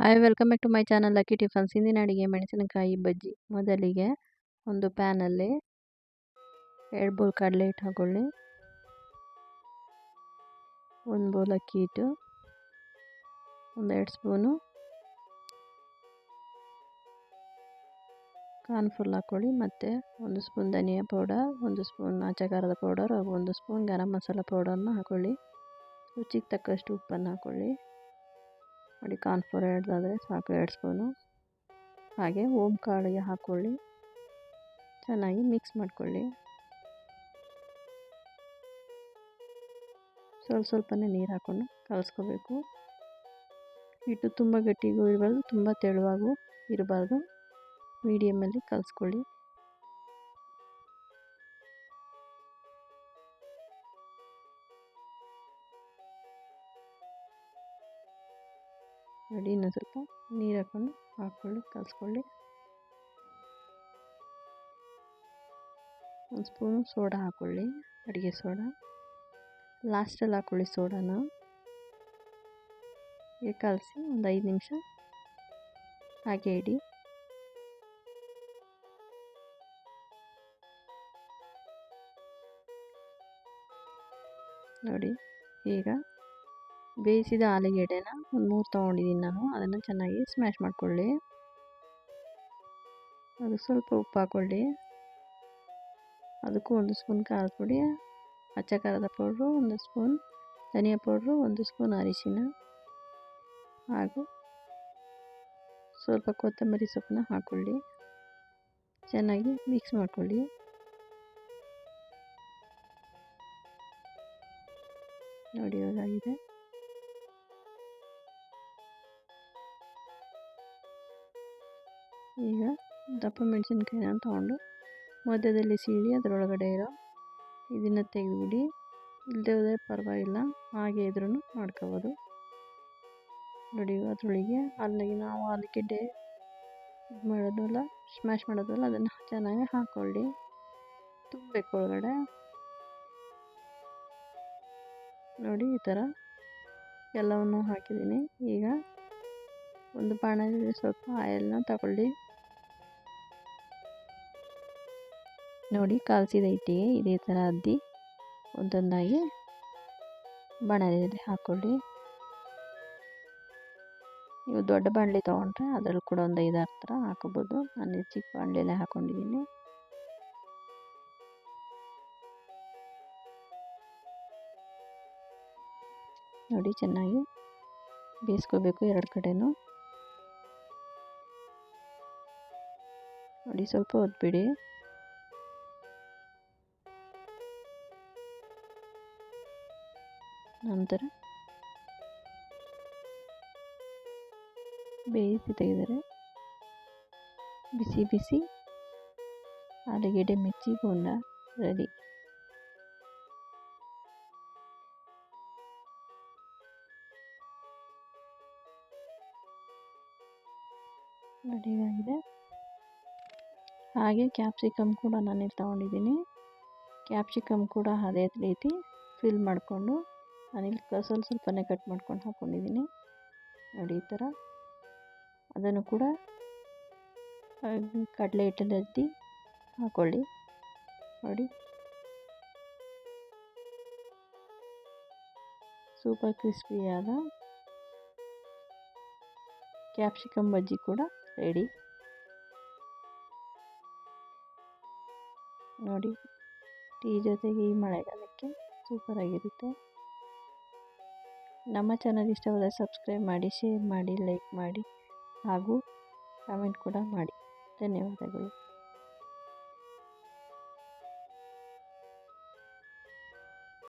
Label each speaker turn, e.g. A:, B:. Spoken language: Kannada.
A: Hi welcome back to my channel lucky tiffins. ಇಂದಿನ ಅಡಿಗೆ ಮೆಣಸಿನಕಾಯಿ ಬಜ್ಜಿ. ಮೊದಲಿಗೆ ಒಂದು ಪ್ಯಾನಲ್ಲಿ 2 ಬೌಲ್ ಕಡಲೆ ಹಿಟ್ಟು ಹಾಕೊಳ್ಳಿ, 1 ಬೌಲ್ ಅಕ್ಕಿ ಹಿಟ್ಟು, 2 ಸ್ಪೂನು ಕಾರ್ನ್ಫುಲ್ ಹಾಕೊಳ್ಳಿ, ಮತ್ತು 1 ಸ್ಪೂನ್ ಧನಿಯಾ ಪೌಡರ್, 1 ಸ್ಪೂನ್ ಅಚ್ಚ ಖಾರದ ಪೌಡರ್ ಹಾಗೂ 1 ಸ್ಪೂನ್ ಗರಂ ಮಸಾಲ ಪೌಡರ್ನ ಹಾಕೊಳ್ಳಿ. ರುಚಿಗೆ ತಕ್ಕಷ್ಟು ಉಪ್ಪನ್ನು ಹಾಕೊಳ್ಳಿ. ನೋಡಿ, ಕಾರ್ನ್ಫ್ಲೋರ್ ಆದರೆ ಸಾಕು, 2 ಸ್ಪೂನು. ಹಾಗೆ ಓಂ ಕಾಳಿಗೆ ಹಾಕ್ಕೊಳ್ಳಿ, ಚೆನ್ನಾಗಿ ಮಿಕ್ಸ್ ಮಾಡ್ಕೊಳ್ಳಿ. ಸ್ವಲ್ಪನೇ ನೀರು ಹಾಕ್ಕೊಂಡು ಕಲಿಸ್ಕೋಬೇಕು. ಹಿಟ್ಟು ತುಂಬ ಗಟ್ಟಿಗೂ ಇರಬಾರ್ದು, ತುಂಬ ತೆಳುವಾಗೂ ಇರಬಾರ್ದು, ಮೀಡಿಯಮಲ್ಲಿ ಕಲಿಸ್ಕೊಳ್ಳಿ. ನೋಡಿ, ಇನ್ನೊಂದು ಸ್ವಲ್ಪ ನೀರು ಹಾಕ್ಕೊಂಡು ಕಲಿಸ್ಕೊಳ್ಳಿ. 1 ಸ್ಪೂನು ಸೋಡಾ ಹಾಕ್ಕೊಳ್ಳಿ, ಅಡುಗೆ ಸೋಡಾ. ಲಾಸ್ಟಲ್ಲಿ ಹಾಕ್ಕೊಳ್ಳಿ ಸೋಡಾನ. ಈಗ ಕಲಸಿ ಒಂದು 5 ನಿಮಿಷ ಹಾಗೆ ಇಡಿ. ನೋಡಿ, ಈಗ ಬೇಯಿಸಿದ ಆಲೂಗೆಡ್ಡೆನ ಒಂದು 3 ತೊಗೊಂಡಿದ್ದೀನಿ ನಾನು. ಅದನ್ನು ಚೆನ್ನಾಗಿ ಸ್ಮ್ಯಾಶ್ ಮಾಡ್ಕೊಳ್ಳಿ. ಅದಕ್ಕೆ ಸ್ವಲ್ಪ ಉಪ್ಪು ಹಾಕ್ಕೊಳ್ಳಿ. ಅದಕ್ಕೂ 1 ಸ್ಪೂನ್ ಖಾರದ ಪುಡಿ, ಅಚ್ಚ ಖಾರದ ಪೌಡ್ರು, 1 ಸ್ಪೂನ್ ಧನಿಯಾ ಪೌಡ್ರು, 1 ಸ್ಪೂನ್ ಅರಿಶಿನ ಹಾಗೂ ಸ್ವಲ್ಪ ಕೊತ್ತಂಬರಿ ಸೊಪ್ಪನ್ನ ಹಾಕ್ಕೊಳ್ಳಿ. ಚೆನ್ನಾಗಿ ಮಿಕ್ಸ್ ಮಾಡ್ಕೊಳ್ಳಿ. ನೋಡಿ, ಇವಾಗಿದೆ. ಈಗ ದಪ್ಪ ಮೆಣಸಿನ್ಕಾಯಿನ ತೊಗೊಂಡು ಮಧ್ಯದಲ್ಲಿ ಸೀಳಿ ಅದರೊಳಗಡೆ ಇರೋ ಇದನ್ನು ತೆಗೆದುಬಿಡಿ. ಇಲ್ಲದೆ ಹೋದರೆ ಪರವಾಗಿಲ್ಲ, ಹಾಗೆ ಇದ್ರೂ ಮಾಡ್ಕೋಬೋದು. ನೋಡಿ, ಅದರೊಳಗೆ ನಾವು ಆಲೂಗೆಡ್ಡೆ ಇದು ಮಾಡೋದಲ್ಲ, ಸ್ಮ್ಯಾಶ್ ಮಾಡೋದಲ್ಲ, ಅದನ್ನು ಚೆನ್ನಾಗಿ ಹಾಕ್ಕೊಳ್ಳಿ. ತುಂಬಬೇಕು ಒಳಗಡೆ. ನೋಡಿ, ಈ ಥರ ಎಲ್ಲವನ್ನು ಹಾಕಿದ್ದೀನಿ. ಈಗ ಒಂದು ಬಾಣಲೆಯಲ್ಲಿ ಸ್ವಲ್ಪ ಆಯಿಲ್ನ ತಗೊಳ್ಳಿ. ನೋಡಿ, ಕಾಲ್ಸಿದ ಹಿಟ್ಟಿಗೆ ಇದೇ ಥರ ಅದ್ದಿ ಒಂದೊಂದಾಗಿ ಬಾಣಲೆಯಲ್ಲಿ ಹಾಕ್ಕೊಳ್ಳಿ. ನೀವು ದೊಡ್ಡ ಬಾಣಲೆ ತೊಗೊಂಡ್ರೆ ಅದರಲ್ಲೂ ಕೂಡ ಒಂದು 5-6 ಥರ ಹಾಕೋಬೋದು. ನಾನು ಚಿಕ್ಕ ಬಾಣಲೆಯಲ್ಲೇ ಹಾಕ್ಕೊಂಡಿದ್ದೀನಿ. ನೋಡಿ, ಚೆನ್ನಾಗಿ ಬೇಯಿಸ್ಕೋಬೇಕು 2 ಕಡೆನೂ. ನೋಡಿ, ಸ್ವಲ್ಪ ಹೊತ್ತು ಬಿಡಿ. ನಂತರ ಬೇಯಿಸಿ ತೆಗೆದರೆ ಬಿಸಿ ಬಿಸಿ ಆಲೂಗೆಡ್ಡೆ ಮಿರ್ಚಿ ಬೋಂಡ ರೆಡಿ. ರೆಡಿಯಾಗಿದೆ. ಹಾಗೆ ಕ್ಯಾಪ್ಸಿಕಮ್ ಕೂಡ ನಾನಿಲ್ಲಿ ತೊಗೊಂಡಿದ್ದೀನಿ. ಕ್ಯಾಪ್ಸಿಕಮ್ ಕೂಡ ಅದೇ ರೀತಿ ಫಿಲ್ ಮಾಡಿಕೊಂಡು ನಾನಿಲ್ಲಿ ಸ್ವಲ್ಪನೇ ಕಟ್ ಮಾಡ್ಕೊಂಡು ಹಾಕ್ಕೊಂಡಿದ್ದೀನಿ. ನೋಡಿ, ಈ ಥರ ಅದನ್ನು ಕೂಡ ಕಡಲೆ ಹಿಟ್ಟಲ್ಲಿ ಅದ್ದಿ ಹಾಕ್ಕೊಳ್ಳಿ. ನೋಡಿ, ಸೂಪರ್ ಕ್ರಿಸ್ಪಿಯಾದ ಕ್ಯಾಪ್ಸಿಕಮ್ ಬಜ್ಜಿ ಕೂಡ ರೆಡಿ. ನೋಡಿ, ಟೀ ಜೊತೆಗೆ ಈ ಮಳೆಗಾಲಕ್ಕೆ ಸೂಪರಾಗಿರುತ್ತೆ. ನಮ್ಮ ಚಾನಲ್ ಇಷ್ಟವಾದರೆ ಸಬ್ಸ್ಕ್ರೈಬ್ ಮಾಡಿ, ಶೇರ್ ಮಾಡಿ, ಲೈಕ್ ಮಾಡಿ ಹಾಗೂ ಕಾಮೆಂಟ್ ಕೂಡ ಮಾಡಿ. ಧನ್ಯವಾದಗಳು.